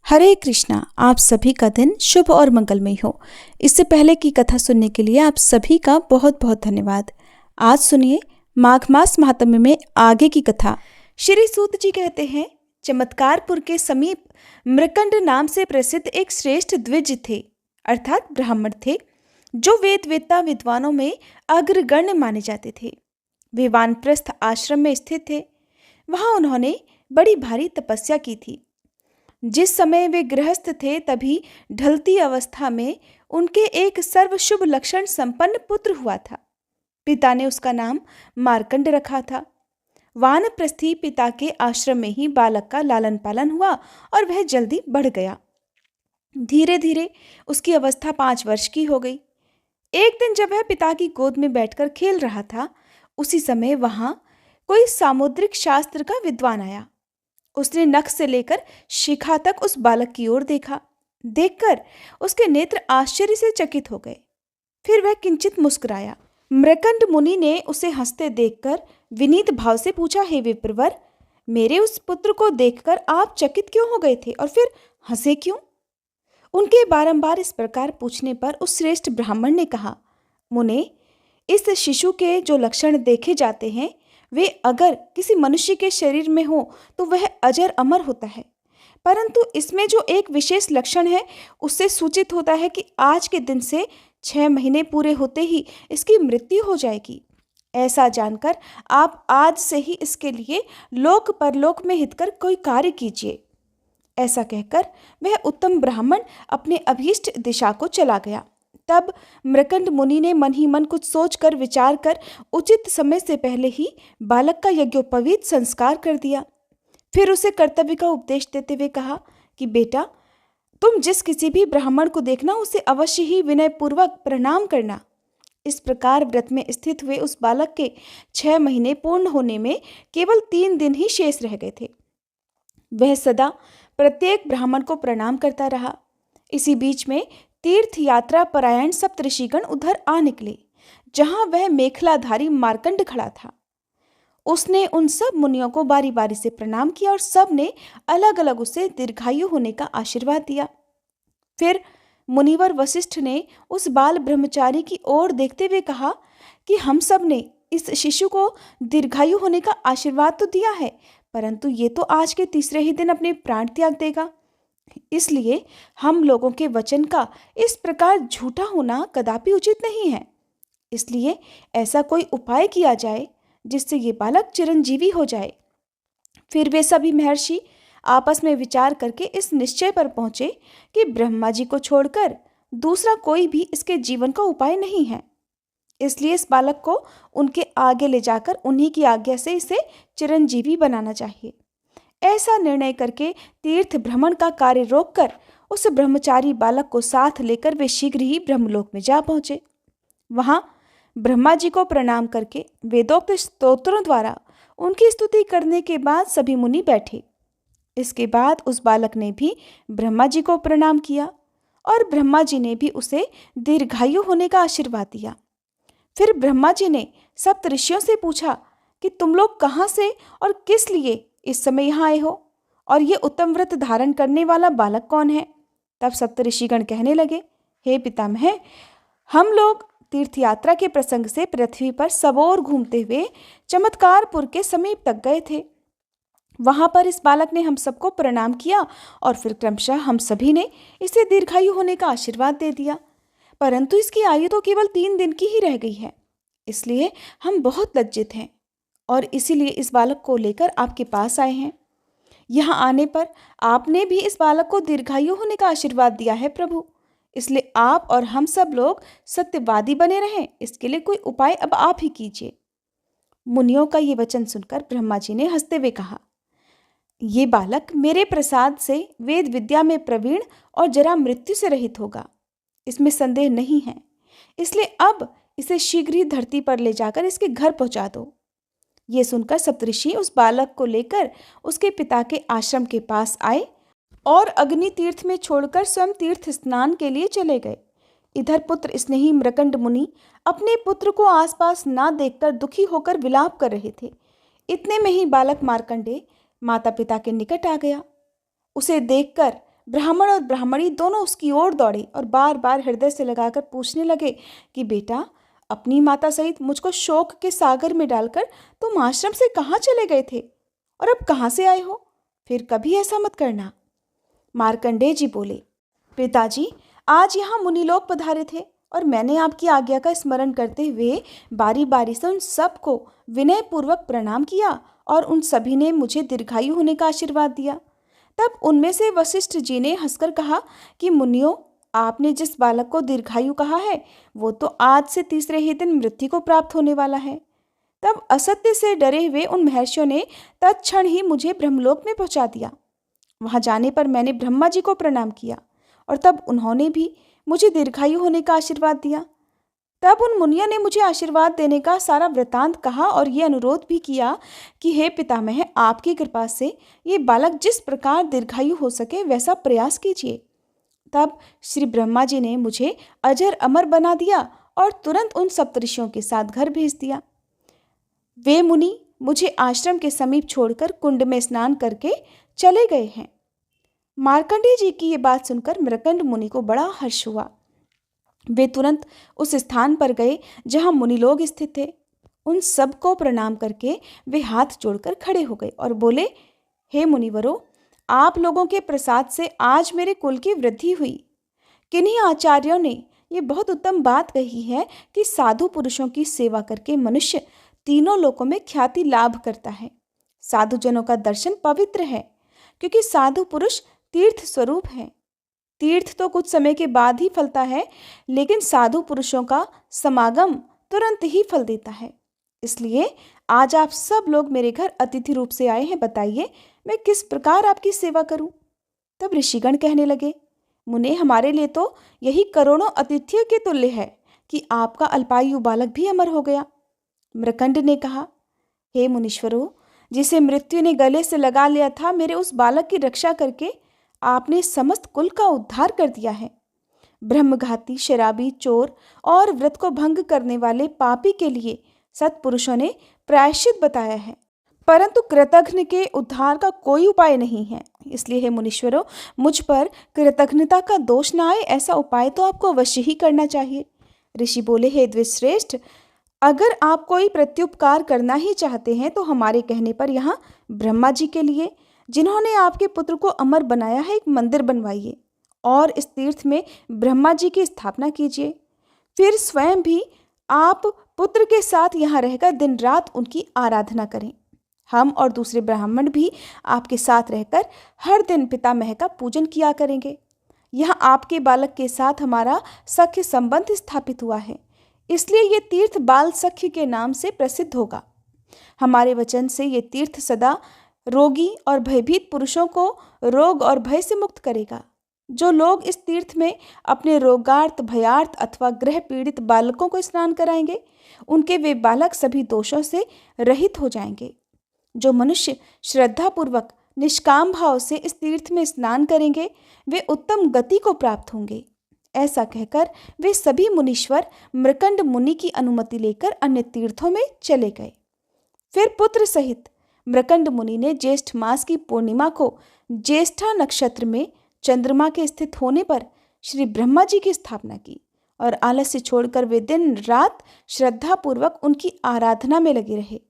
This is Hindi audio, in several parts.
हरे कृष्णा। आप सभी का दिन शुभ और मंगलमय हो। इससे पहले की कथा सुनने के लिए आप सभी का बहुत बहुत धन्यवाद। आज सुनिए माघ मास महात्म्य में आगे की कथा। श्री सूत जी कहते हैं, चमत्कारपुर के समीप मृकंड नाम से प्रसिद्ध एक श्रेष्ठ द्विज थे, अर्थात ब्राह्मण थे, जो वेद वेत्ता विद्वानों में अग्रगण्य माने जाते थे। वे वानप्रस्थ आश्रम में स्थित थे। वहां उन्होंने बड़ी भारी तपस्या की थी। जिस समय वे गृहस्थ थे तभी ढलती अवस्था में उनके एक सर्वशुभ लक्षण संपन्न पुत्र हुआ था। पिता ने उसका नाम मार्कंड रखा था। वानप्रस्थी पिता के आश्रम में ही बालक का लालन पालन हुआ और वह जल्दी बढ़ गया। धीरे धीरे उसकी अवस्था 5 वर्ष की हो गई। एक दिन जब वह पिता की गोद में बैठकर खेल रहा था, उसी समय वहां कोई सामुद्रिक शास्त्र का विद्वान आया। उसने नख से लेकर शिखा तक उस बालक की ओर देखा। देखकर उसके नेत्र आश्चर्य से चकित हो गए। फिर वह किंचित मुस्कुराया। मृकंड मुनि ने उसे हंसते देखकर विनीत भाव से पूछा, हे विप्रवर, मेरे उस पुत्र को देखकर आप चकित क्यों हो गए थे और फिर हंसे क्यों? उनके बारंबार इस प्रकार पूछने पर उस श्रेष्ठ ब्राह्मण ने कहा, मुने, इस शिशु के जो लक्षण देखे जाते हैं वे अगर किसी मनुष्य के शरीर में हो तो वह अजर अमर होता है, परंतु इसमें जो एक विशेष लक्षण है उससे सूचित होता है कि आज के दिन से 6 महीने पूरे होते ही इसकी मृत्यु हो जाएगी। ऐसा जानकर आप आज से ही इसके लिए लोक परलोक में हितकर कोई कार्य कीजिए। ऐसा कहकर वह उत्तम ब्राह्मण अपने अभीष्ट दिशा को चला गया। तब मृकंड मुनि ने मन ही मन कुछ सोचकर विचार कर उचित समय से पहले ही बालक का यज्ञोपवीत संस्कार कर दिया। फिर उसे कर्तव्य का उपदेश देते हुए कहा कि बेटा, तुम जिस किसी भी ब्राह्मण को देखना उसे अवश्य ही विनय पूर्वक प्रणाम करना। इस प्रकार व्रत में स्थित हुए उस बालक के 6 महीने पूर्ण होने में केवल 3 दिन ही शेष रह गए थे। वह सदा प्रत्येक ब्राह्मण को प्रणाम करता रहा। इसी बीच में तीर्थ यात्रा परायण सप्तऋषिगण उधर आ निकले, जहां वह मेखलाधारी मार्कंड खड़ा था। उसने उन सब मुनियों को बारी बारी से प्रणाम किया और सब ने अलग अलग उसे दीर्घायु होने का आशीर्वाद दिया। फिर मुनिवर वशिष्ठ ने उस बाल ब्रह्मचारी की ओर देखते हुए कहा कि हम सब ने इस शिशु को दीर्घायु होने का आशीर्वाद तो दिया है, परंतु ये तो आज के तीसरे ही दिन अपने प्राण त्याग देगा। इसलिए हम लोगों के वचन का इस प्रकार झूठा होना कदापि उचित नहीं है। इसलिए ऐसा कोई उपाय किया जाए जिससे ये बालक चिरंजीवी हो जाए। फिर वे सभी महर्षि आपस में विचार करके इस निश्चय पर पहुंचे कि ब्रह्मा जी को छोड़कर दूसरा कोई भी इसके जीवन का उपाय नहीं है। इसलिए इस बालक को उनके आगे ले जाकर उन्हीं की आज्ञा से इसे चिरंजीवी बनाना चाहिए। ऐसा निर्णय करके तीर्थ भ्रमण का कार्य रोककर उस ब्रह्मचारी बालक को साथ लेकर वे शीघ्र ही ब्रह्मलोक में जा पहुंचे। वहां ब्रह्मा जी को प्रणाम करके वेदोक्त स्तोत्रों द्वारा उनकी स्तुति करने के बाद सभी मुनि बैठे। इसके बाद उस बालक ने भी ब्रह्मा जी को प्रणाम किया और ब्रह्मा जी ने भी उसे दीर्घायु होने का आशीर्वाद दिया। फिर ब्रह्मा जी ने सप्तऋषियों से पूछा कि तुम लोग कहाँ से और किस लिए इस समय यहाँ आए हो, और ये उत्तम व्रत धारण करने वाला बालक कौन है? तब सप्तऋषिगण कहने लगे, हे पितामह, हम लोग तीर्थ यात्रा के प्रसंग से पृथ्वी पर सबोर घूमते हुए चमत्कारपुर के समीप तक गए थे। वहां पर इस बालक ने हम सबको प्रणाम किया और फिर क्रमशः हम सभी ने इसे दीर्घायु होने का आशीर्वाद दे दिया, परंतु इसकी आयु तो केवल 3 दिन की ही रह गई है। इसलिए हम बहुत लज्जित हैं और इसीलिए इस बालक को लेकर आपके पास आए हैं। यहाँ आने पर आपने भी इस बालक को दीर्घायु होने का आशीर्वाद दिया है प्रभु, इसलिए आप और हम सब लोग सत्यवादी बने रहें, इसके लिए कोई उपाय अब आप ही कीजिए। मुनियों का ये वचन सुनकर ब्रह्मा जी ने हंसते हुए कहा, ये बालक मेरे प्रसाद से वेद विद्या में प्रवीण और जरा मृत्यु से रहित होगा, इसमें संदेह नहीं है। इसलिए अब इसे शीघ्र ही धरती पर ले जाकर इसके घर पहुंचा दो। ये सुनकर सप्तऋषि उस बालक को लेकर उसके पिता के आश्रम के पास आए और अग्नि तीर्थ में छोड़कर स्वयं तीर्थ स्नान के लिए चले गए। इधर पुत्र स्नेही मृकंड मुनि अपने पुत्र को आसपास ना देखकर दुखी होकर विलाप कर रहे थे। इतने में ही बालक मार्कंडेय माता पिता के निकट आ गया। उसे देखकर ब्राह्मण और ब्राह्मणी दोनों उसकी ओर दौड़े और बार बार हृदय से लगाकर पूछने लगे कि बेटा, अपनी माता सहित मुझको शोक के सागर में डालकर तुम आश्रम से कहाँ चले गए थे और अब कहाँ से आए हो? फिर कभी ऐसा मत करना। मार्कंडेय जी बोले, पिताजी, आज यहाँ मुनिलोक पधारे थे और मैंने आपकी आज्ञा का स्मरण करते हुए बारी बारी से उन सबको विनय पूर्वक प्रणाम किया और उन सभी ने मुझे दीर्घायु होने का आशीर्वाद दिया। तब उनमें से वशिष्ठ जी ने हंसकर कहा कि मुनियों, आपने जिस बालक को दीर्घायु कहा है वो तो आज से तीसरे ही दिन मृत्यु को प्राप्त होने वाला है। तब असत्य से डरे हुए उन महर्षियों ने तत्क्षण ही मुझे ब्रह्मलोक में पहुंचा दिया। वहां जाने पर मैंने ब्रह्मा जी को प्रणाम किया और तब उन्होंने भी मुझे दीर्घायु होने का आशीर्वाद दिया। तब उन मुनियों ने मुझे आशीर्वाद देने का सारा वृतांत कहा और ये अनुरोध भी किया कि हे पितामह, आपकी कृपा से ये बालक जिस प्रकार दीर्घायु हो सके वैसा प्रयास कीजिए। तब श्री ब्रह्मा जी ने मुझे अजर अमर बना दिया और तुरंत उन सप्तऋषियों के साथ घर भेज दिया। वे मुनि मुझे आश्रम के समीप छोड़कर कुंड में स्नान करके चले गए हैं। मार्कंडेय जी की ये बात सुनकर मृकंड मुनि को बड़ा हर्ष हुआ। वे तुरंत उस स्थान पर गए जहां मुनि लोग स्थित थे। उन सबको प्रणाम करके वे हाथ जोड़कर खड़े हो गए और बोले, हे मुनिवरों, आप लोगों के प्रसाद से आज मेरे कुल की वृद्धि हुई। किन्हीं आचार्यों ने ये बहुत उत्तम बात कही है कि साधु पुरुषों की सेवा करके मनुष्य तीनों लोकों में ख्याति लाभ करता है। साधुजनों का दर्शन पवित्र है क्योंकि साधु पुरुष तीर्थ स्वरूप है। तीर्थ तो कुछ समय के बाद ही फलता है, लेकिन साधु पुरुषों का समागम तुरंत ही फल देता है। इसलिए आज आप सब लोग मेरे घर अतिथि रूप से आए हैं। बताइए मैं किस प्रकार आपकी सेवा करूं? तब ऋषिगण कहने लगे, मुने, हमारे लिए तो यही करोड़ों अतिथियों के तुल्य है कि आपका अल्पायु बालक भी अमर हो गया। मृकंड ने कहा, हे मुनीश्वरों, जिसे मृत्यु ने गले से लगा लिया था, मेरे उस बालक की रक्षा करके आपने समस्त कुल का उद्धार कर दिया है। ब्रह्मघाती, शराबी, चोर और व्रत को भंग करने वाले पापी के लिए सत्पुरुषों ने प्रायश्चित बताया है, परंतु कृतघ्न के उद्धार का कोई उपाय नहीं है। इसलिए हे मुनीश्वरों, मुझ पर कृतघ्नता का दोष न आए ऐसा उपाय तो आपको अवश्य ही करना चाहिए। ऋषि बोले, हे द्विश्रेष्ठ, अगर आप कोई प्रत्युपकार करना ही चाहते हैं तो हमारे कहने पर यहाँ ब्रह्मा जी के लिए, जिन्होंने आपके पुत्र को अमर बनाया है, एक मंदिर बनवाइए और इस तीर्थ में ब्रह्मा जी की स्थापना कीजिए। फिर स्वयं भी आप पुत्र के साथ यहाँ रहकर दिन रात उनकी आराधना करें। हम और दूसरे ब्राह्मण भी आपके साथ रहकर हर दिन पितामह का पूजन किया करेंगे। यहाँ आपके बालक के साथ हमारा सख्य संबंध स्थापित हुआ है, इसलिए ये तीर्थ बाल सख्य के नाम से प्रसिद्ध होगा। हमारे वचन से ये तीर्थ सदा रोगी और भयभीत पुरुषों को रोग और भय से मुक्त करेगा। जो लोग इस तीर्थ में अपने रोगार्थ, भयार्थ अथवा ग्रह पीड़ित बालकों को स्नान कराएंगे, उनके वे बालक सभी दोषों से रहित हो जाएंगे। जो मनुष्य श्रद्धापूर्वक निष्काम भाव से इस तीर्थ में स्नान करेंगे, वे उत्तम गति को प्राप्त होंगे। ऐसा कहकर वे सभी मुनीश्वर मृकंड मुनि की अनुमति लेकर अन्य तीर्थों में चले गए। फिर पुत्र सहित मृकंड मुनि ने ज्येष्ठ मास की पूर्णिमा को ज्येष्ठा नक्षत्र में चंद्रमा के स्थित होने पर श्री ब्रह्मा जी की स्थापना की और आलस्य छोड़कर वे दिन रात श्रद्धापूर्वक उनकी आराधना में लगे रहे।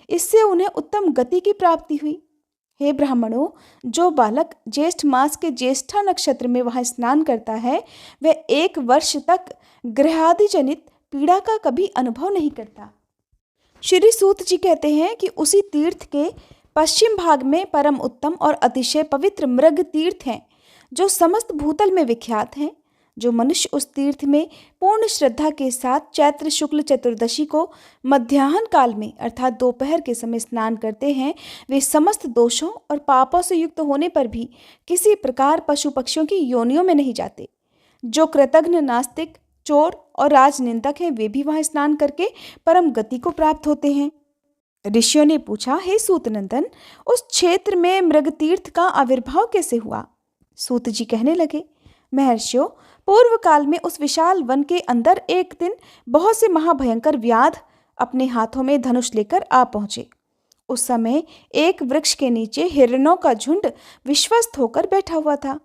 इससे उन्हें उत्तम गति की प्राप्ति हुई। हे ब्राह्मणों, जो बालक ज्येष्ठ मास के ज्येष्ठा नक्षत्र में वहां स्नान करता है, वह 1 वर्ष तक ग्रहादि जनित पीड़ा का कभी अनुभव नहीं करता। श्री सूत जी कहते हैं कि उसी तीर्थ के पश्चिम भाग में परम उत्तम और अतिशय पवित्र मृग तीर्थ हैं, जो समस्त भूतल में विख्यात हैं। जो मनुष्य उस तीर्थ में पूर्ण श्रद्धा के साथ चैत्र शुक्ल चतुर्दशी को मध्याह्न काल में अर्थात दोपहर के समय स्नान करते हैं, वे समस्त दोषों और पापों से युक्त होने पर भी किसी प्रकार पशु पक्षियों की योनियों में नहीं जाते। जो कृतघ्न, नास्तिक, चोर और राजनिंदक हैं, वे भी वहां स्नान करके परम गति को प्राप्त होते हैं। ऋषियों ने पूछा, हे सूतनंदन, उस क्षेत्र में मृग तीर्थ का आविर्भाव कैसे हुआ? सूत जी कहने लगे, महर्षियों, पूर्व काल में उस विशाल वन के अंदर एक दिन बहुत से महाभयंकर व्याध अपने हाथों में धनुष लेकर आ पहुंचे। उस समय एक वृक्ष के नीचे हिरणों का झुंड विश्वस्त होकर बैठा हुआ था।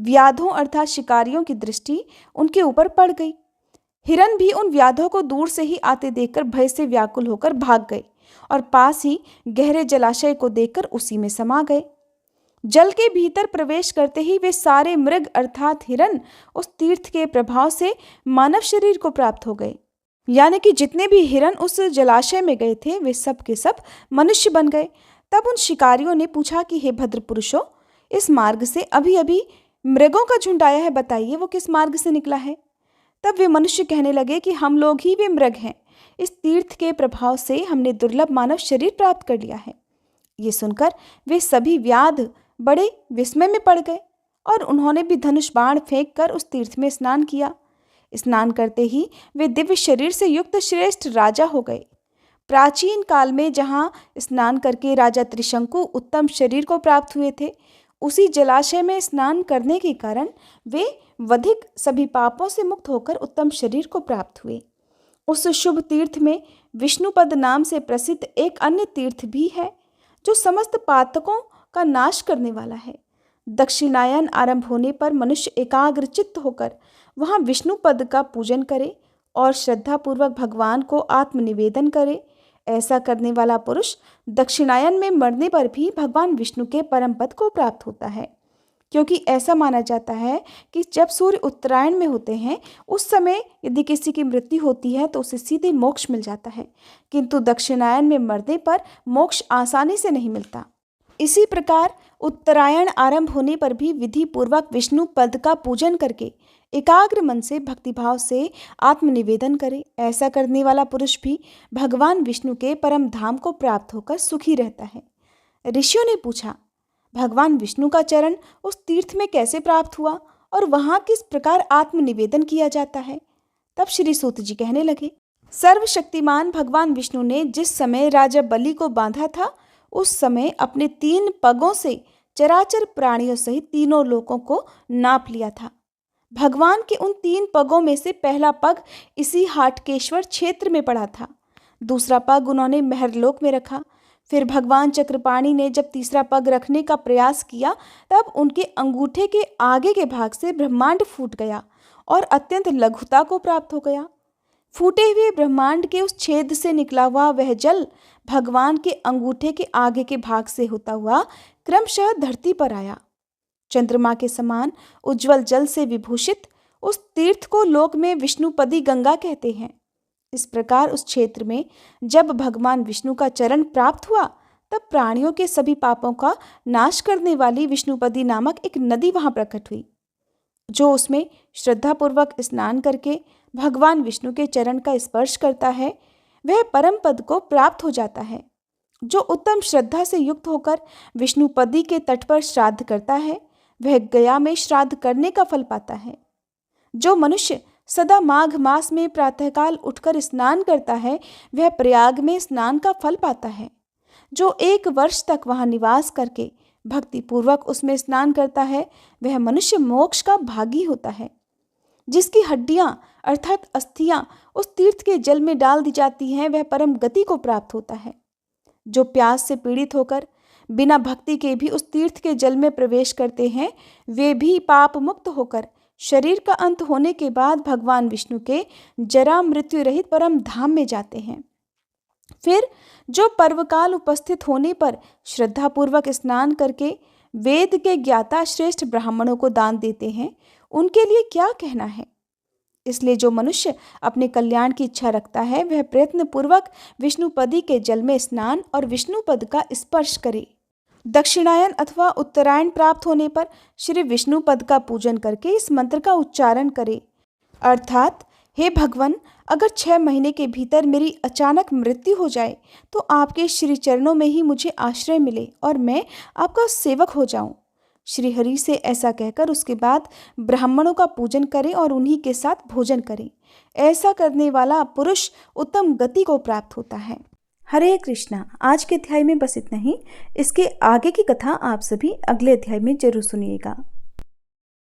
व्याधों अर्थात शिकारियों की दृष्टि उनके ऊपर पड़ गई। हिरन भी उन व्याधों को दूर से ही आते देखकर भय से व्याकुल होकर भाग गए और पास ही गहरे जलाशय को देखकर उसी में समा गए। जल के भीतर प्रवेश करते ही वे सारे मृग अर्थात हिरन उस तीर्थ के प्रभाव से मानव शरीर को प्राप्त हो गए। यानी कि जितने भी हिरन उस जलाशय में गए थे वे सब के सब मनुष्य बन गए। तब उन शिकारियों ने पूछा कि हे भद्र पुरुषों, इस मार्ग से अभी अभी मृगों का झुंड आया है, बताइए वो किस मार्ग से निकला है। तब वे मनुष्य कहने लगे कि हम लोग ही वे मृग हैं, इस तीर्थ के प्रभाव से हमने दुर्लभ मानव शरीर प्राप्त कर लिया है। ये सुनकर वे सभी व्याध बड़े विस्मय में पड़ गए और उन्होंने भी धनुष बाण फेंक कर उस तीर्थ में स्नान किया। स्नान करते ही वे दिव्य शरीर से युक्त श्रेष्ठ राजा हो गए। प्राचीन काल में जहाँ स्नान करके राजा त्रिशंकु उत्तम शरीर को प्राप्त हुए थे, उसी जलाशय में स्नान करने के कारण वे वधिक सभी पापों से मुक्त होकर उत्तम शरीर को प्राप्त हुए। उस शुभ तीर्थ में विष्णुपद नाम से प्रसिद्ध एक अन्य तीर्थ भी है जो समस्त पातकों का नाश करने वाला है। दक्षिणायन आरंभ होने पर मनुष्य एकाग्र चित्त होकर वहाँ विष्णुपद का पूजन करे और श्रद्धापूर्वक भगवान को आत्मनिवेदन करे। ऐसा करने वाला पुरुष दक्षिणायन में मरने पर भी भगवान विष्णु के परम पद को प्राप्त होता है, क्योंकि ऐसा माना जाता है कि जब सूर्य उत्तरायण में होते हैं उस समय यदि किसी की मृत्यु होती है तो उसे सीधे मोक्ष मिल जाता है, किंतु दक्षिणायन में मरने पर मोक्ष आसानी से नहीं मिलता। इसी प्रकार उत्तरायण आरंभ होने पर भी विधि पूर्वक विष्णु पद का पूजन करके एकाग्र मन से भक्तिभाव से आत्मनिवेदन करे। ऐसा करने वाला पुरुष भी भगवान विष्णु के परम धाम को प्राप्त होकर सुखी रहता है। ऋषियों ने पूछा, भगवान विष्णु का चरण उस तीर्थ में कैसे प्राप्त हुआ और वहाँ किस प्रकार आत्मनिवेदन किया जाता है। तब श्री सूत जी कहने लगे, सर्वशक्तिमान भगवान विष्णु ने जिस समय राजा बलि को बांधा था उस समय अपने 3 पगों से चराचर प्राणियों सहित तीनों लोकों को नाप लिया था। भगवान के उन 3 पगों में से पहला पग इसी हाटकेश्वर क्षेत्र में पड़ा था, दूसरा पग उन्होंने महरलोक में रखा। फिर भगवान चक्रपाणि ने जब तीसरा पग रखने का प्रयास किया तब उनके अंगूठे के आगे के भाग से ब्रह्मांड फूट गया और अत्यंत लघुता को प्राप्त हो गया। फूटे हुए ब्रह्मांड के उस छेद से निकला हुआ वह जल भगवान के अंगूठे के आगे के भाग से होता हुआ क्रमशः धरती पर आया। चंद्रमा के समान उज्जवल जल से विभूषित उस तीर्थ को लोक में विष्णुपदी गंगा कहते हैं। इस प्रकार उस क्षेत्र में जब भगवान विष्णु का चरण प्राप्त हुआ तब प्राणियों के सभी पापों का नाश करने वाली विष्णुपदी नामक एक नदी वहां प्रकट हुई। जो उसमें श्रद्धापूर्वक स्नान करके भगवान विष्णु के चरण का स्पर्श करता है वह परम पद को प्राप्त हो जाता है। जो उत्तम श्रद्धा से युक्त होकर विष्णुपदी के तट पर श्राद्ध करता है वह गया में श्राद्ध करने का फल पाता है। जो मनुष्य सदा माघ मास में प्रातःकाल उठकर स्नान करता है वह प्रयाग में स्नान का फल पाता है। जो 1 वर्ष तक वहां निवास करके भक्ति पूर्वक उसमें स्नान करता है वह मनुष्य मोक्ष का भागी होता है। जिसकी हड्डियां अर्थात अस्थियां उस तीर्थ के जल में डाल दी जाती हैं वह परम गति को प्राप्त होता है। जो प्यास से पीड़ित होकर बिना भक्ति के भी उस तीर्थ के जल में प्रवेश करते हैं वे भी पाप मुक्त होकर शरीर का अंत होने के बाद भगवान विष्णु के जरा मृत्यु रहित परम धाम में जाते हैं। फिर जो पर्वकाल उपस्थित होने पर श्रद्धापूर्वक स्नान करके वेद के ज्ञाता श्रेष्ठ ब्राह्मणों को दान देते हैं उनके लिए क्या कहना है। इसलिए जो मनुष्य अपने कल्याण की इच्छा रखता है वह प्रयत्न पूर्वक विष्णुपदी के जल में स्नान और विष्णुपद का स्पर्श करे। दक्षिणायन अथवा उत्तरायण प्राप्त होने पर श्री विष्णुपद का पूजन करके इस मंत्र का उच्चारण करे, अर्थात हे भगवान, अगर 6 महीने के भीतर मेरी अचानक मृत्यु हो जाए तो आपके श्री चरणों में ही मुझे आश्रय मिले और मैं आपका सेवक हो जाऊं। श्री हरि से ऐसा कहकर उसके बाद ब्राह्मणों का पूजन करें और उन्हीं के साथ भोजन करें। ऐसा करने वाला पुरुष उत्तम गति को प्राप्त होता है। हरे कृष्णा। आज के अध्याय में बस इतना ही। इसके आगे की कथा आप सभी अगले अध्याय में जरूर सुनिएगा।